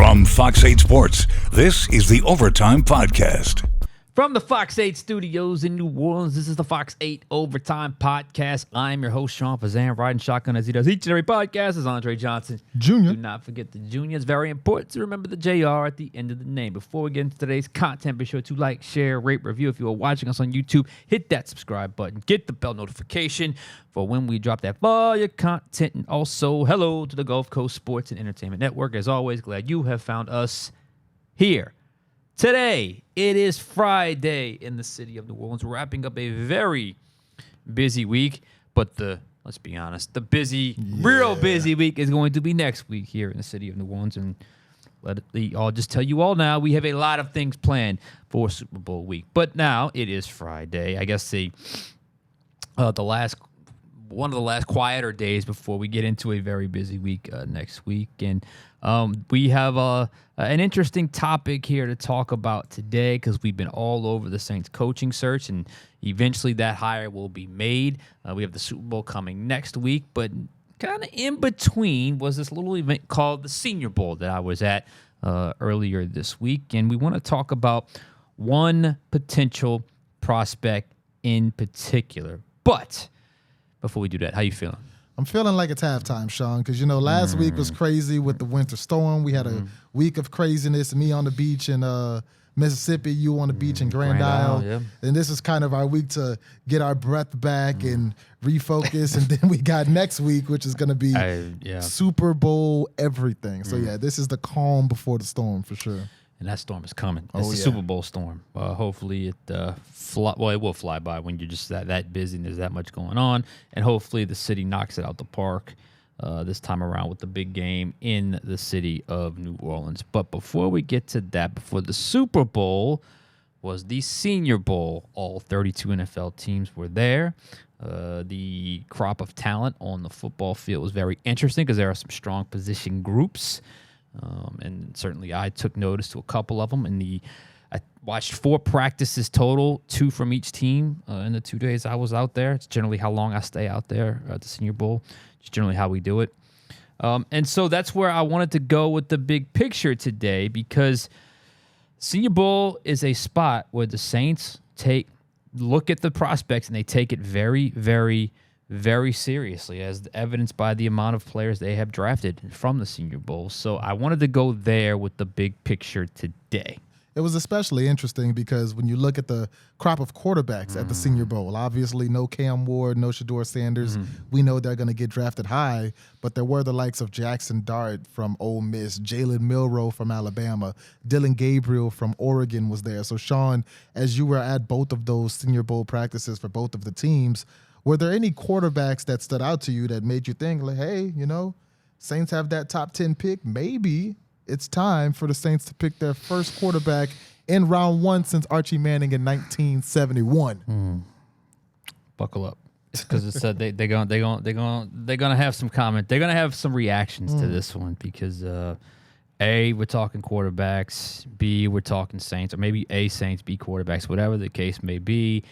From Fox 8 Sports, this is the Overtime Podcast. From the Fox 8 studios in New Orleans, this is the Fox 8 Overtime Podcast. I'm your host, Sean Fazende, riding shotgun as he does each and every podcast. Is Andre Johnson Jr. Do not forget the Jr. It's very important to remember the JR at the end of the name. Before we get into today's content, be sure to like, share, rate, review. If you are watching us on YouTube, hit that subscribe button. Get the bell notification for when we drop that fire content. And also, hello to the Gulf Coast Sports and Entertainment Network. As always, glad you have found us here. Today, it is Friday in the city of New Orleans, wrapping up a very busy week. But let's be honest, the real busy week is going to be next week here in the city of New Orleans. And I'll just tell you all now, we have a lot of things planned for Super Bowl week. But now it is Friday. I guess one of the last quieter days before we get into a very busy week next week. And we have an interesting topic here to talk about today because we've been all over the Saints coaching search, and eventually that hire will be made. We have the Super Bowl coming next week, but kind of in between was this little event called the Senior Bowl that I was at earlier this week, and we want to talk about one potential prospect in particular. But before we do that, how you feeling? I'm feeling like it's halftime, Sean, because, last week was crazy with the winter storm. We had a week of craziness, me on the beach in Mississippi, you on the beach in Grand Isle. Yeah. And this is kind of our week to get our breath back and refocus. And then we got next week, which is going to be Super Bowl everything. So, this is the calm before the storm for sure. And that storm is coming. It's the Super Bowl storm. Hopefully it it will fly by when you're just that busy and there's that much going on. And hopefully the city knocks it out the park this time around with the big game in the city of New Orleans. But before we get to that, before the Super Bowl was the Senior Bowl. All 32 NFL teams were there. The crop of talent on the football field was very interesting because there are some strong position groups. And certainly I took notice to a couple of them. I watched 4 practices total, 2 from each team in the 2 days I was out there. It's generally how long I stay out there at the Senior Bowl. It's generally how we do it. And so that's where I wanted to go with the big picture today, because Senior Bowl is a spot where the Saints look at the prospects and they take it very, very, very seriously, as evidenced by the amount of players they have drafted from the Senior Bowl. So I wanted to go there with the big picture today. It was especially interesting because when you look at the crop of quarterbacks at the Senior Bowl, obviously no Cam Ward, no Shedeur Sanders. We know they're going to get drafted high, but there were the likes of Jackson Dart from Ole Miss, Jalen Milroe from Alabama, Dylan Gabriel from Oregon was there. So, Sean, as you were at both of those Senior Bowl practices for both of the teams, were there any quarterbacks that stood out to you that made you think, like, hey, Saints have that top 10 pick? Maybe it's time for the Saints to pick their first quarterback in round 1 since Archie Manning in 1971. Buckle up, because it said they're gonna have some comment. They're gonna have some reactions to this one because A, we're talking quarterbacks. B, we're talking Saints, or maybe A, Saints, B, quarterbacks, whatever the case may be.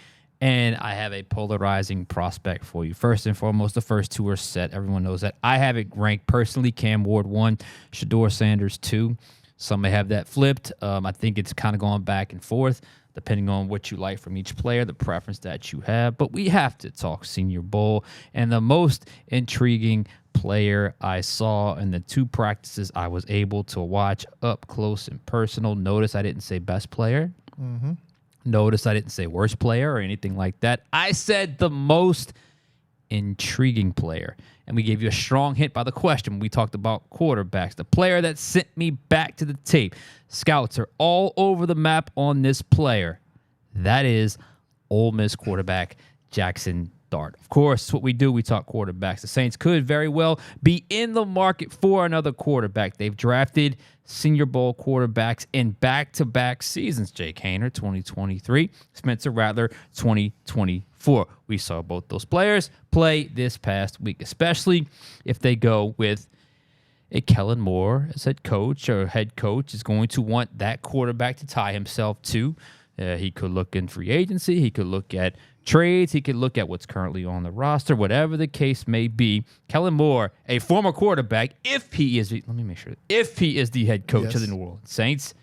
And I have a polarizing prospect for you. First and foremost, the first 2 are set. Everyone knows that. I have it ranked personally, Cam Ward 1, Shedeur Sanders 2. Some may have that flipped. I think it's kind of going back and forth, depending on what you like from each player, the preference that you have. But we have to talk Senior Bowl. And the most intriguing player I saw in the 2 practices I was able to watch up close and personal. Notice I didn't say best player. Notice I didn't say worst player or anything like that. I said the most intriguing player. And we gave you a strong hint by the question when we talked about quarterbacks. The player that sent me back to the tape. Scouts are all over the map on this player. That is Ole Miss quarterback Jackson Dart. Of course, it's what we do. We talk quarterbacks. The Saints could very well be in the market for another quarterback. They've drafted Senior Bowl quarterbacks in back-to-back seasons. Jake Haener, 2023. Spencer Rattler, 2024. We saw both those players play this past week, especially if they go with a Kellen Moore as head coach, or head coach is going to want that quarterback to tie himself to. He could look in free agency. He could look at trades. He could look at what's currently on the roster, whatever the case may be. Kellen Moore, a former quarterback, if he is the head coach of the New Orleans Saints,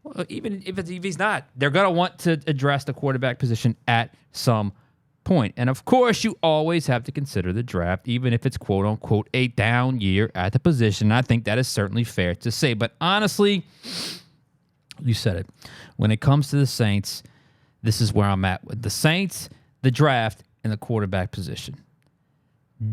well, even if he's not, they're going to want to address the quarterback position at some point. And of course, you always have to consider the draft, even if it's quote unquote a down year at the position. I think that is certainly fair to say. But honestly, you said it. When it comes to the Saints, this is where I'm at with the Saints, the draft, and the quarterback position.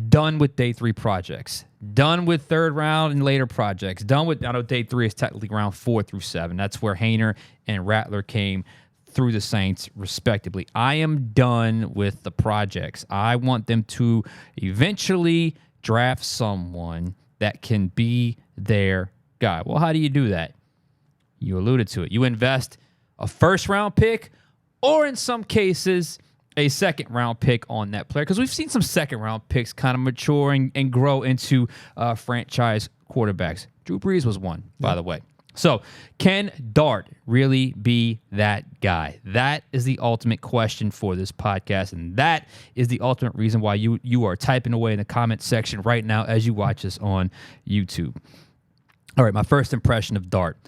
Done with day 3 projects. Done with third round and later projects. Done with, I know day 3 is technically round 4 through 7. That's where Hayner and Rattler came through the Saints, respectively. I am done with the projects. I want them to eventually draft someone that can be their guy. Well, how do you do that? You alluded to it. You invest a first-round pick, or in some cases, a second-round pick on that player. Because we've seen some second-round picks kind of mature and grow into franchise quarterbacks. Drew Brees was one, by the way. So, can Dart really be that guy? That is the ultimate question for this podcast, and that is the ultimate reason why you are typing away in the comment section right now as you watch us on YouTube. All right, my first impression of Dart.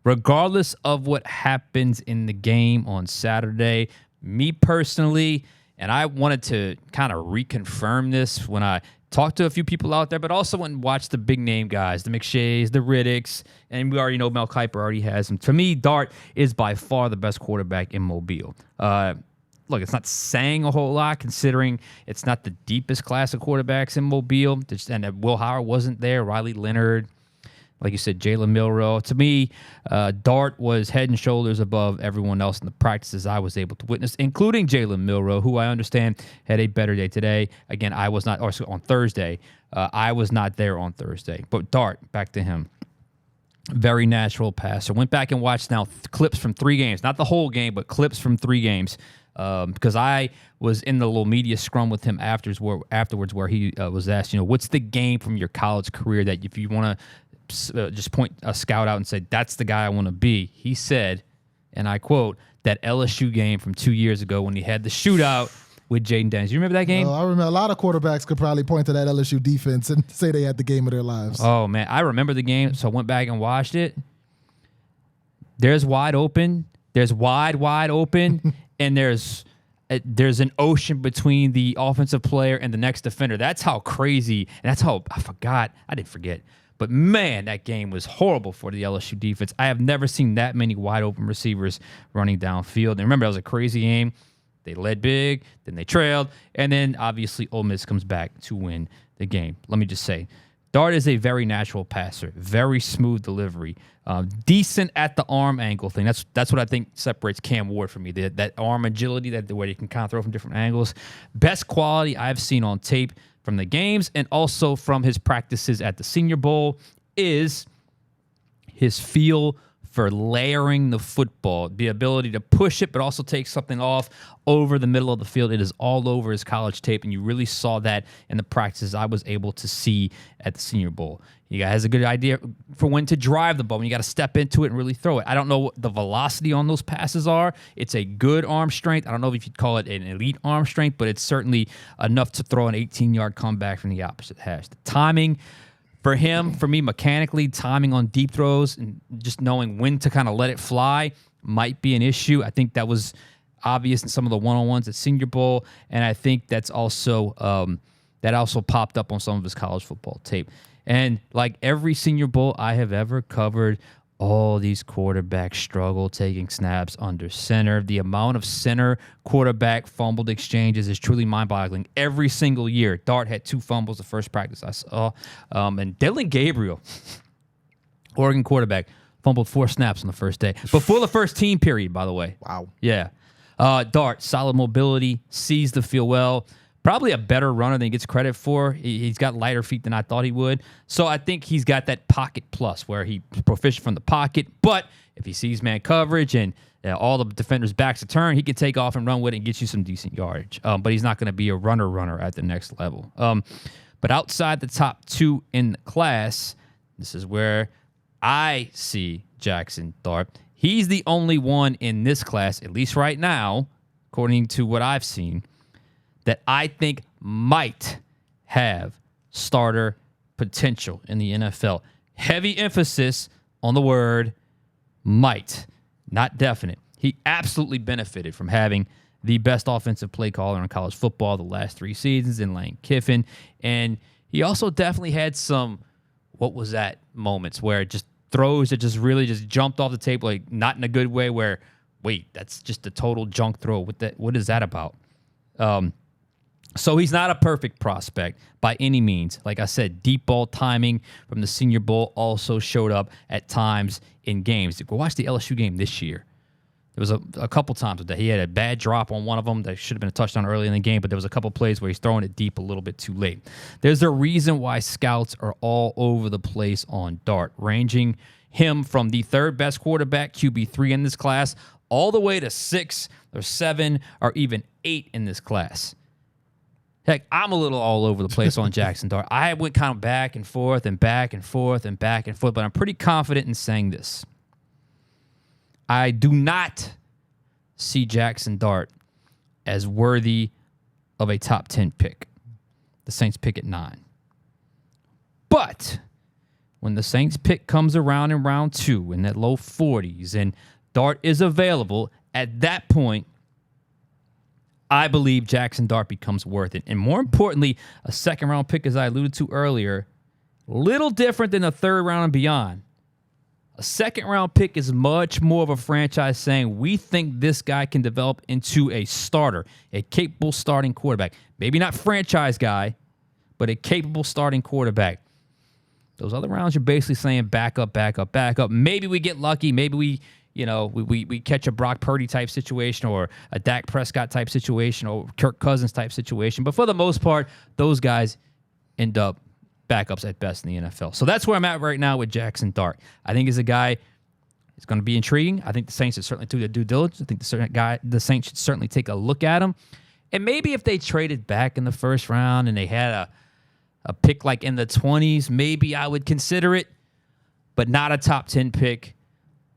Regardless of what happens in the game on Saturday, me personally, and I wanted to kind of reconfirm this when I talked to a few people out there, but also went and watched the big name guys, the McShays, the Riddicks, and we already know Mel Kiper already has him. To me, Dart is by far the best quarterback in Mobile. Look, it's not saying a whole lot considering it's not the deepest class of quarterbacks in Mobile, and Will Howard wasn't there, Riley Leonard, like you said, Jalen Milroe. To me, Dart was head and shoulders above everyone else in the practices I was able to witness, including Jalen Milroe, who I understand had a better day today. Again, I was not, or on Thursday. I was not there on Thursday. But Dart, back to him. Very natural passer. Went back and watched now clips from 3 games. Not the whole game, but clips from 3 games. Because I was in the little media scrum with him afterwards where he was asked, what's the game from your college career that if you want to just point a scout out and say, that's the guy I want to be. He said, and I quote, that LSU game from 2 years ago when he had the shootout with Jaden Daniels. You remember that game? I remember a lot of quarterbacks could probably point to that LSU defense and say they had the game of their lives. Oh, man. I remember the game, so I went back and watched it. There's wide open. There's wide open. And there's an ocean between the offensive player and the next defender. That's how crazy, and that's how, I didn't forget. But, man, that game was horrible for the LSU defense. I have never seen that many wide-open receivers running downfield. And remember, that was a crazy game. They led big, then they trailed, and then, obviously, Ole Miss comes back to win the game. Let me just say, Dart is a very natural passer, very smooth delivery, decent at the arm angle thing. That's what I think separates Cam Ward from me, that arm agility, where you can kind of throw from different angles. Best quality I've seen on tape from the games and also from his practices at the Senior Bowl is his feel for layering the football, the ability to push it but also take something off over the middle of the field. It is all over his college tape, and you really saw that in the practices I was able to see at the Senior Bowl. He has a good idea for when to drive the ball, when you got to step into it and really throw it. I don't know what the velocity on those passes are. It's a good arm strength. I don't know if you'd call it an elite arm strength, but it's certainly enough to throw an 18-yard comeback from the opposite hash. The timing for him, for me, mechanically, timing on deep throws and just knowing when to kind of let it fly might be an issue. I think that was obvious in some of the one-on-ones at Senior Bowl, and I think that's also that also popped up on some of his college football tape. And like every Senior Bowl I have ever covered, all these quarterbacks struggle taking snaps under center. The amount of center quarterback fumbled exchanges is truly mind-boggling. Every single year, Dart had 2 fumbles the first practice I saw. And Dylan Gabriel, Oregon quarterback, fumbled 4 snaps on the first day. Before the first team period, by the way. Wow. Yeah. Dart, solid mobility, sees the field well. Probably a better runner than he gets credit for. He's got lighter feet than I thought he would. So I think he's got that pocket plus where he's proficient from the pocket. But if he sees man coverage and all the defenders' backs to turn, he can take off and run with it and get you some decent yardage. But he's not going to be a runner at the next level. But outside the top 2 in the class, this is where I see Jackson Dart. He's the only one in this class, at least right now, according to what I've seen, that I think might have starter potential in the NFL. Heavy emphasis on the word might, not definite. He absolutely benefited from having the best offensive play caller in college football the last 3 seasons in Lane Kiffin. And he also definitely had some, what was that, moments where it just throws that just really just jumped off the table, like not in a good way where, wait, that's just a total junk throw. What is that about? So he's not a perfect prospect by any means. Like I said, deep ball timing from the Senior Bowl also showed up at times in games. Go watch the LSU game this year. There was a couple times that he had a bad drop on one of them that should have been a touchdown early in the game, but there was a couple plays where he's throwing it deep a little bit too late. There's a reason why scouts are all over the place on Dart, ranging him from the 3rd best quarterback, QB3 in this class, all the way to 6 or 7 or even 8 in this class. Heck, I'm a little all over the place on Jackson Dart. I went kind of back and forth and back and forth and back and forth, but I'm pretty confident in saying this. I do not see Jackson Dart as worthy of a top 10 pick. The Saints pick at 9. But when the Saints pick comes around in round 2 in that low 40s and Dart is available, at that point, I believe Jackson Dart becomes worth it. And more importantly, a 2nd-round pick, as I alluded to earlier, little different than a 3rd round and beyond. A 2nd-round pick is much more of a franchise saying, we think this guy can develop into a starter, a capable starting quarterback. Maybe not franchise guy, but a capable starting quarterback. Those other rounds, you're basically saying back up, back up, back up. Maybe we get lucky. Maybe we catch a Brock Purdy type situation or a Dak Prescott type situation or Kirk Cousins type situation. But for the most part, those guys end up backups at best in the NFL. So that's where I'm at right now with Jackson Dart. I think he's a guy that's going to be intriguing. I think the Saints should certainly do their due diligence. I think the Saints should certainly take a look at him. And maybe if they traded back in the 1st round and they had a pick like in the 20s, maybe I would consider it, but not a top 10 pick,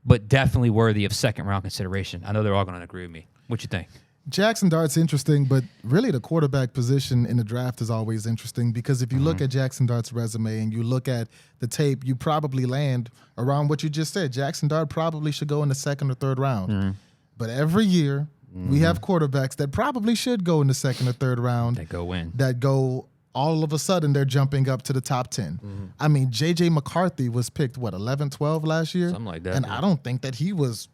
but definitely worthy of 2nd-round consideration. I know they're all going to agree with me. What you think? Jackson Dart's interesting, but really the quarterback position in the draft is always interesting because if you look at Jackson Dart's resume and you look at the tape, you probably land around what you just said. Jackson Dart probably should go in the 2nd or 3rd round. But every year we have quarterbacks that probably should go in the 2nd or 3rd round. That go all of a sudden they're jumping up to the top 10. I mean, J.J. McCarthy was picked, 11, 12 last year? Something like that. And I don't think that he was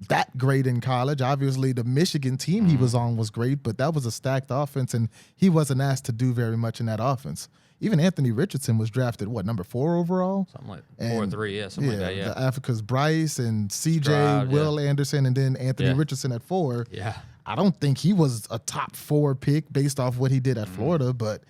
that great in college. Obviously, the Michigan team he was on was great, but that was a stacked offense, and he wasn't asked to do very much in that offense. Even Anthony Richardson was drafted, number 4 overall? Something like 4 or 3, something like that, yeah. The Africa's Bryce and CJ, Stroud, Will Anderson, and then Anthony Richardson at 4. Yeah. I don't think he was a top 4 pick based off what he did at Florida, but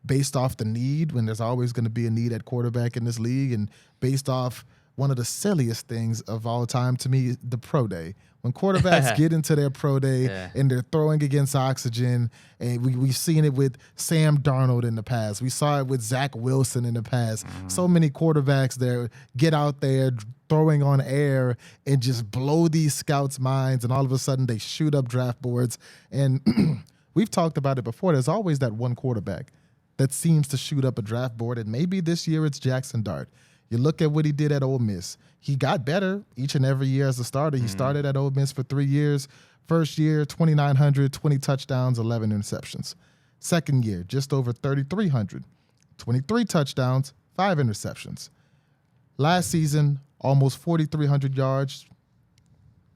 based off the need, when there's always going to be a need at quarterback in this league, and based off one of the silliest things of all time to me, the pro day. When quarterbacks get into their pro day and they're throwing against oxygen, and we've seen it with Sam Darnold in the past. We saw it with Zach Wilson in the past. So many quarterbacks there get out there throwing on air and just blow these scouts' minds, and all of a sudden they shoot up draft boards. And we've talked about it before. There's always that one quarterback that seems to shoot up a draft board, and maybe this year it's Jackson Dart. You look at what he did at Ole Miss. He got better each and every year as a starter. He started at Ole Miss for 3 years. First year, 2,900, 20 touchdowns, 11 interceptions. Second year, just over 3,300, 23 touchdowns, 5 interceptions. Last season, almost 4,300 yards,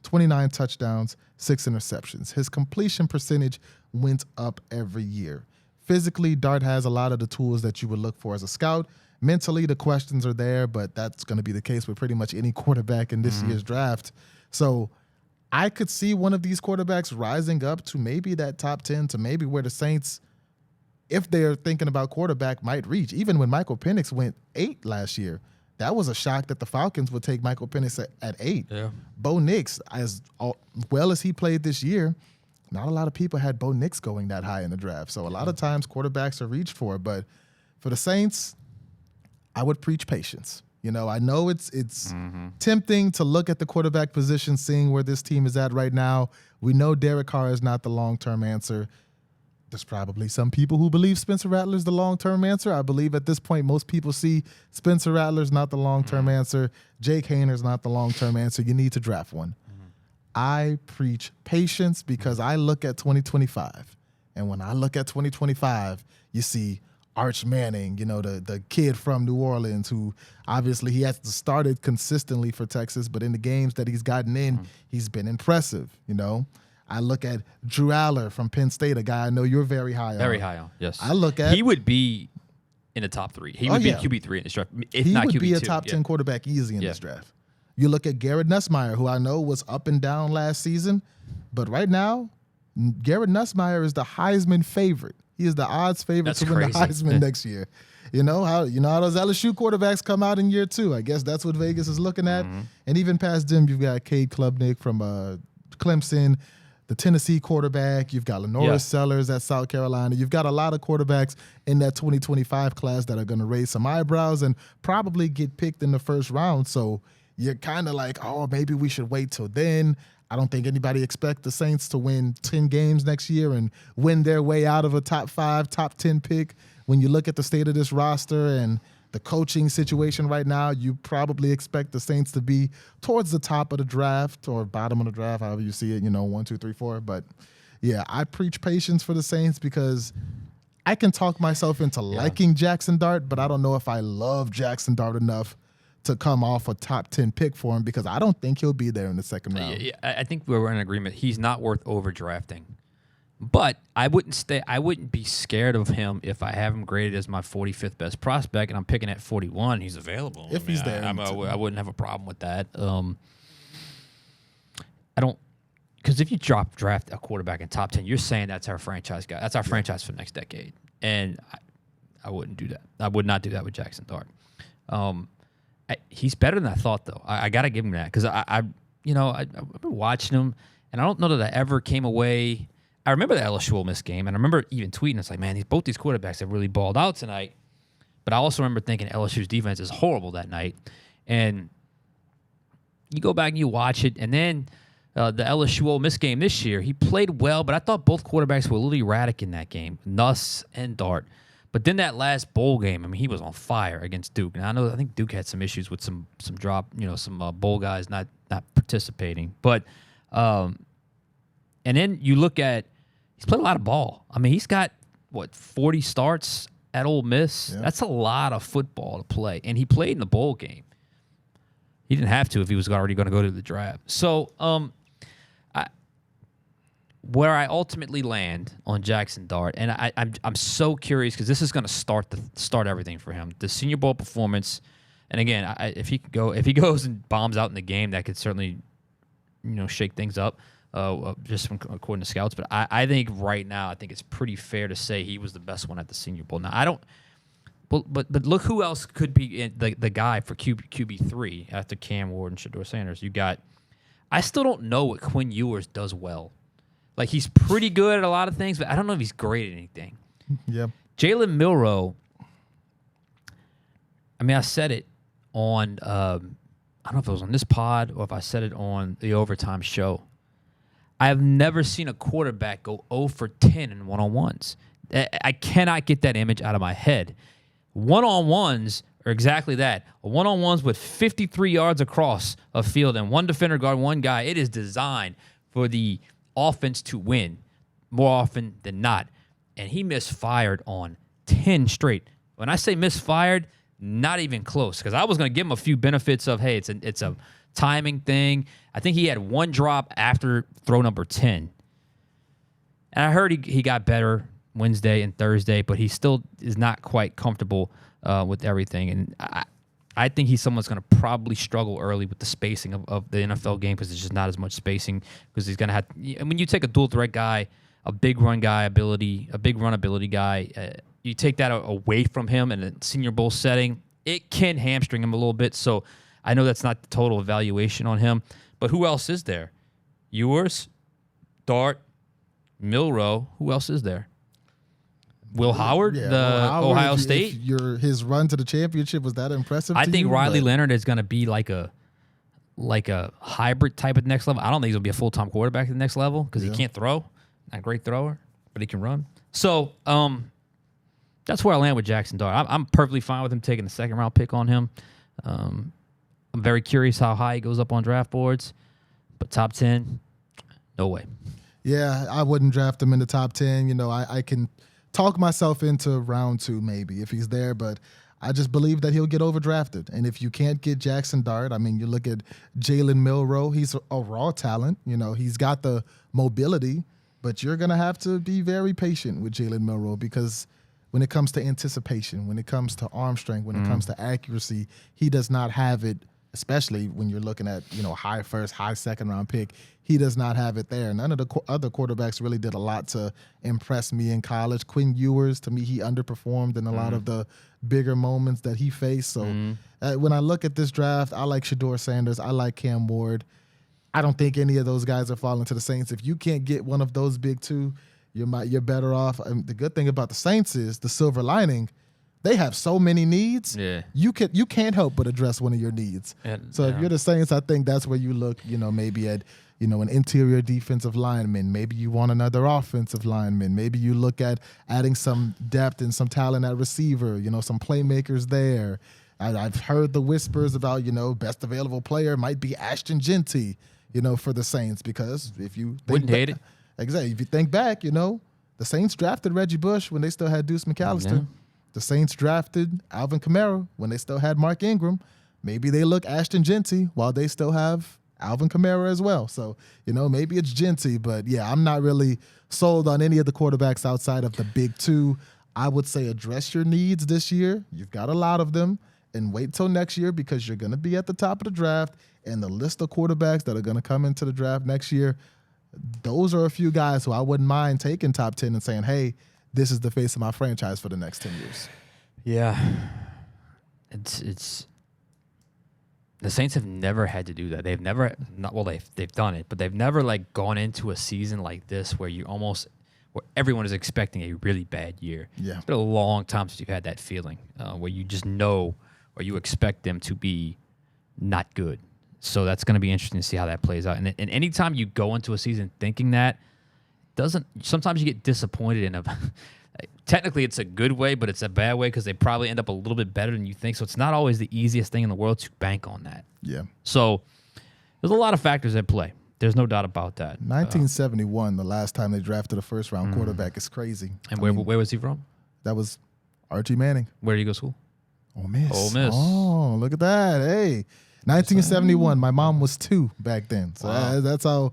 29 touchdowns, 6 interceptions. His completion percentage went up every year. Physically, Dart has a lot of the tools that you would look for as a scout. Mentally, the questions are there, but that's going to be the case with pretty much any quarterback in this year's draft. So I could see one of these quarterbacks rising up to maybe that top 10, to maybe where the Saints, if they're thinking about quarterback, might reach. Even when Michael Penix went 8 last year, that was a shock that the Falcons would take Michael Penix at 8. Yeah. Bo Nix, as well as he played this year, not a lot of people had Bo Nix going that high in the draft. So a lot of times quarterbacks are reached for. But for the Saints, I would preach patience. You know, I know it's tempting to look at the quarterback position, seeing where this team is at right now. We know Derek Carr is not the long-term answer. There's probably some people who believe Spencer Rattler's the long-term answer. I believe at this point most people see Spencer Rattler's not the long-term answer. Jake Hayner's not the long-term answer. You need to draft one. I preach patience because I look at 2025. And when I look at 2025, you see Arch Manning, you know, the kid from New Orleans who obviously he hasn't started consistently for Texas, but in the games that he's gotten in, he's been impressive, you know. I look at Drew Aller from Penn State, a guy I know you're very high on. Very high on, yes. I look at... He would be in the top 3. He would be QB3 in this draft, if he not QB2. He would be a top 10 quarterback easy in this draft. You look at Garrett Nussmeier, who I know was up and down last season, but right now, Garrett Nussmeier is the Heisman favorite. He is the odds favorite to win the Heisman next year. You know how those LSU quarterbacks come out in year 2. I guess that's what Vegas is looking at. And even past them, you've got Cade Klubnik from Clemson, the Tennessee quarterback. You've got Lenoris Sellers at South Carolina. You've got a lot of quarterbacks in that 2025 class that are going to raise some eyebrows and probably get picked in the first round. So you're kind of like, oh, maybe we should wait till then. I don't think anybody expects the Saints to win 10 games next year and win their way out of a top 5, top 10 pick. When you look at the state of this roster and the coaching situation right now, you probably expect the Saints to be towards the top of the draft or bottom of the draft, however you see it, 1, 2, 3, 4. But yeah, I preach patience for the Saints because I can talk myself into liking Jackson Dart, but I don't know if I love Jackson Dart enough to come off a top 10 pick for him because I don't think he'll be there in the second round. Yeah, I think we're in agreement. He's not worth overdrafting. But I wouldn't be scared of him if I have him graded as my 45th best prospect and I'm picking at 41. He's available. If he's there. I wouldn't have a problem with that. I don't, because if you draft a quarterback in top 10, you're saying that's our franchise guy. That's our franchise for the next decade. And I wouldn't do that. I would not do that with Jackson Dart. He's better than I thought, though. I got to give him that because I've been watching him, and I don't know that I ever came away. I remember the LSU Ole Miss game, and I remember even tweeting, it's like, man, both these quarterbacks have really balled out tonight. But I also remember thinking LSU's defense is horrible that night. And you go back and you watch it, and then the LSU Ole Miss game this year, he played well, but I thought both quarterbacks were a little erratic in that game, Nuss and Dart. But then that last bowl game, I mean, he was on fire against Duke. Now I think Duke had some issues with some drop, some bowl guys not participating. But and then you look at he's played a lot of ball. I mean, he's got 40 starts at Ole Miss. Yeah. That's a lot of football to play, and he played in the bowl game. He didn't have to if he was already going to go to the draft. So, where I ultimately land on Jackson Dart, and I'm so curious because this is going to start everything for him. The Senior Bowl performance, and again, if he goes and bombs out in the game, that could certainly, shake things up, just from according to scouts. But I think right now, I think it's pretty fair to say he was the best one at the Senior Bowl. Now I don't, but look who else could be the guy for QB3 after Cam Ward and Shedeur Sanders. You got, I still don't know what Quinn Ewers does well. Like, he's pretty good at a lot of things, but I don't know if he's great at anything. Yeah. Jalen Milroe, I mean, I said it on, I don't know if it was on this pod or if I said it on the Overtime show. I have never seen a quarterback go 0 for 10 in one-on-ones. I cannot get that image out of my head. One-on-ones are exactly that. One-on-ones with 53 yards across a field and one defender guard one guy. It is designed for the offense to win more often than not. And he misfired on 10 straight. When I say misfired, not even close. Because I was going to give him a few benefits of, hey, it's a timing thing. I think he had one drop after throw number 10. And I heard he got better Wednesday and Thursday, but he still is not quite comfortable with everything. And I think he's someone that's going to probably struggle early with the spacing of the NFL game because there's just not as much spacing because he's going to have – I mean, you take a dual threat guy, a big run ability guy, you take that away from him in a Senior Bowl setting, it can hamstring him a little bit. So I know that's not the total evaluation on him. But who else is there? Ewers, Dart, Milroe. Who else is there? Will Howard, Yeah, the Will Howard, Ohio if State. his run to the championship was that impressive. I to think you? Riley But- Leonard is going to be like a hybrid type at the next level. I don't think he's going to be a full-time quarterback at the next level because he can't throw. Not a great thrower, but he can run. So that's where I land with Jackson Dart. I'm perfectly fine with him taking the second-round pick on him. I'm very curious how high he goes up on draft boards, but top 10, no way. Yeah, I wouldn't draft him in the top 10. You know, I can talk myself into round 2 maybe if he's there, but I just believe that he'll get overdrafted. And if you can't get Jackson Dart, I mean, you look at Jalen Milroe, he's a raw talent. You know, he's got the mobility, but you're going to have to be very patient with Jalen Milroe because when it comes to anticipation, when it comes to arm strength, when it comes to accuracy, he does not have it, especially when you're looking at, you know, high first, high second round pick. He does not have it there. None of the other quarterbacks really did a lot to impress me in college. Quinn Ewers, to me, he underperformed in a lot of the bigger moments that he faced. So when I look at this draft, I like Shedeur Sanders. I like Cam Ward. I don't think any of those guys are falling to the Saints. If you can't get one of those big two, you're better off. The good thing about the Saints is the silver lining. They have so many needs. Yeah. You can't help but address one of your needs. So if you're the Saints, I think that's where you look, you know, maybe at, you know, an interior defensive lineman. Maybe you want another offensive lineman. Maybe you look at adding some depth and some talent at receiver, you know, some playmakers there. I've heard the whispers about, you know, best available player might be Ashton Genty, you know, for the Saints, because if you Wouldn't hate it. Exactly. If you think back, you know, the Saints drafted Reggie Bush when they still had Deuce McAllister. Yeah. The Saints drafted Alvin Kamara when they still had Mark Ingram. Maybe they look Ashton Genty while they still have Alvin Kamara as well. So, you know, maybe it's Genty, but yeah, I'm not really sold on any of the quarterbacks outside of the big two. I would say address your needs this year. You've got a lot of them, and wait till next year because you're going to be at the top of the draft, and the list of quarterbacks that are going to come into the draft next year, those are a few guys who I wouldn't mind taking top 10 and saying, hey, this is the face of my franchise for the next 10 years. Yeah. It's the Saints have never had to do that. They've never they've done it, but they've never like gone into a season like this where where everyone is expecting a really bad year. Yeah. It's been a long time since you've had that feeling where you just know or you expect them to be not good. So that's going to be interesting to see how that plays out. And anytime you go into a season thinking that, sometimes you get disappointed in a technically it's a good way, but it's a bad way because they probably end up a little bit better than you think. So it's not always the easiest thing in the world to bank on that. Yeah. So there's a lot of factors at play. There's no doubt about that. 1971, the last time they drafted a first-round quarterback, is crazy. And where was he from? That was Archie Manning. Where did he go to school? Ole Miss. Ole Miss. Oh, look at that. Hey, 1971. My mom was 2 back then. So that's how,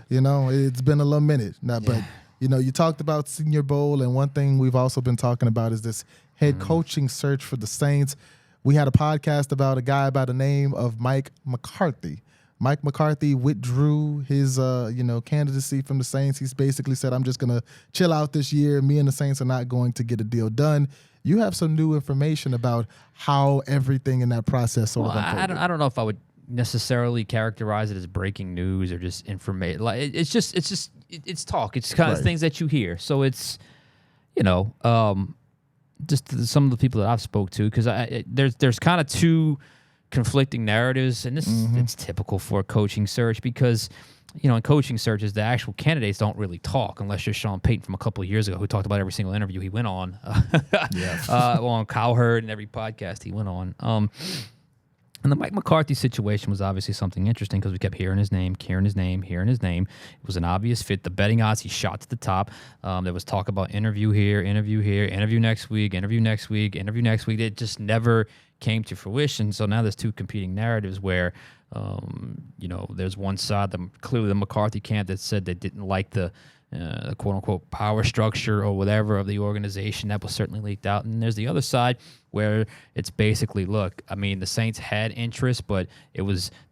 you know, it's been a little minute. But, you know, you talked about Senior Bowl, and one thing we've also been talking about is this head coaching search for the Saints. We had a podcast about a guy by the name of Mike McCarthy. Mike McCarthy withdrew his, candidacy from the Saints. He's basically said, I'm just going to chill out this year. Me and the Saints are not going to get a deal done. You have some new information about how everything in that process sort of unfolded. I don't know if I would necessarily characterize it as breaking news or just information. Like it's talk. It's kind of things that you hear. So it's, you know, just some of the people that I've spoke to, because there's kind of two conflicting narratives, and this it's typical for a coaching search because, you know, in coaching searches, the actual candidates don't really talk unless you're Sean Payton from a couple of years ago who talked about every single interview he went on, on Cowherd and every podcast he went on. And the Mike McCarthy situation was obviously something interesting because we kept hearing his name. It was an obvious fit. The betting odds, he shot to the top. There was talk about interview here, interview next week. It just never came to fruition. So now there's two competing narratives where, you know, there's one side, clearly the McCarthy camp that said they didn't like the quote-unquote power structure or whatever of the organization. That was certainly leaked out. And there's the other side where it's basically, look, I mean, the Saints had interest, but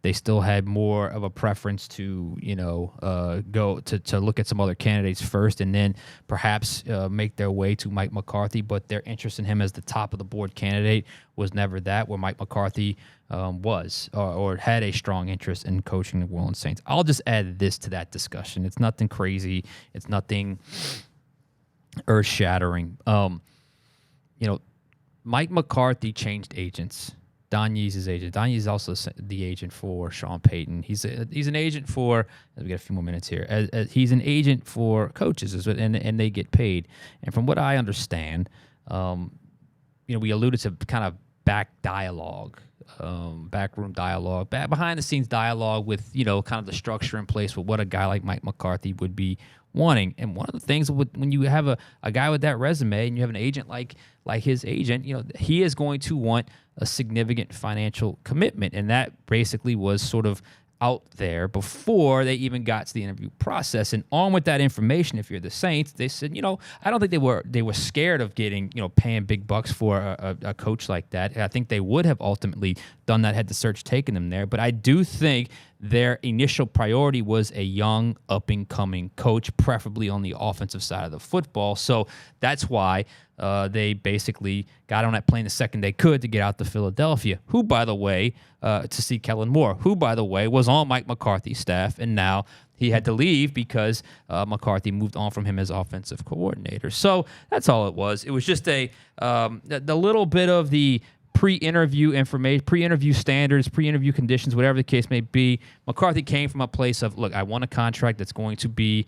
they still had more of a preference to, you know, go to look at some other candidates first and then perhaps make their way to Mike McCarthy. But their interest in him as the top of the board candidate was never that, where Mike McCarthy was or had a strong interest in coaching the New Orleans Saints. I'll just add this to that discussion. It's nothing crazy. It's nothing earth-shattering. Mike McCarthy changed agents. Don Yee's agent. Don Yee's also the agent for Sean Payton. He's an agent for. We got a few more minutes here. He's an agent for coaches, and they get paid. And from what I understand, we alluded to kind of backroom dialogue, behind the scenes dialogue with kind of the structure in place with what a guy like Mike McCarthy would be wanting. And one of the things when you have a guy with that resume and you have an agent like his agent, he is going to want a significant financial commitment. And that basically was sort of out there before they even got to the interview process. And on with that information, if you're the Saints, they said, I don't think they were scared of getting, paying big bucks for a coach like that. I think they would have ultimately done that had the search taken them there. But I do think their initial priority was a young, up-and-coming coach, preferably on the offensive side of the football. So that's why they basically got on that plane the second they could to get out to Philadelphia, who, by the way, to see Kellen Moore, who, by the way, was on Mike McCarthy's staff, and now he had to leave because McCarthy moved on from him as offensive coordinator. So that's all it was. It was just the little bit of the pre-interview information, pre-interview standards, pre-interview conditions, whatever the case may be. McCarthy came from a place of, look, I want a contract that's going to be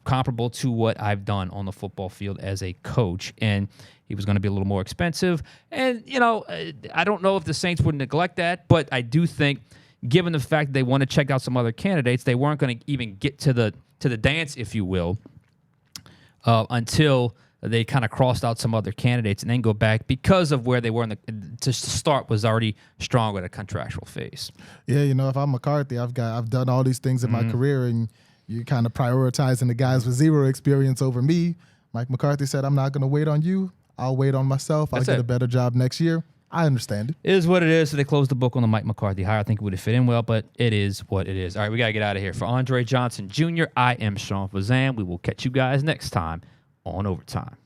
comparable to what I've done on the football field as a coach. And he was going to be a little more expensive. And, I don't know if the Saints would neglect that, but I do think, given the fact that they want to check out some other candidates, they weren't going to even get to the dance, if you will, until they kind of crossed out some other candidates and then go back because of where they were to start was already strong at a contractual phase. Yeah, if I'm McCarthy, I've done all these things in my career, and you're kind of prioritizing the guys with zero experience over me. Mike McCarthy said, I'm not going to wait on you. I'll wait on myself. I'll get a better job next year. I understand it. It is what it is. So they closed the book on the Mike McCarthy hire. I think it would have fit in well, but it is what it is. All right, we got to get out of here. For Andre Johnson Jr., I am Sean Fazende. We will catch you guys next time on Overtime.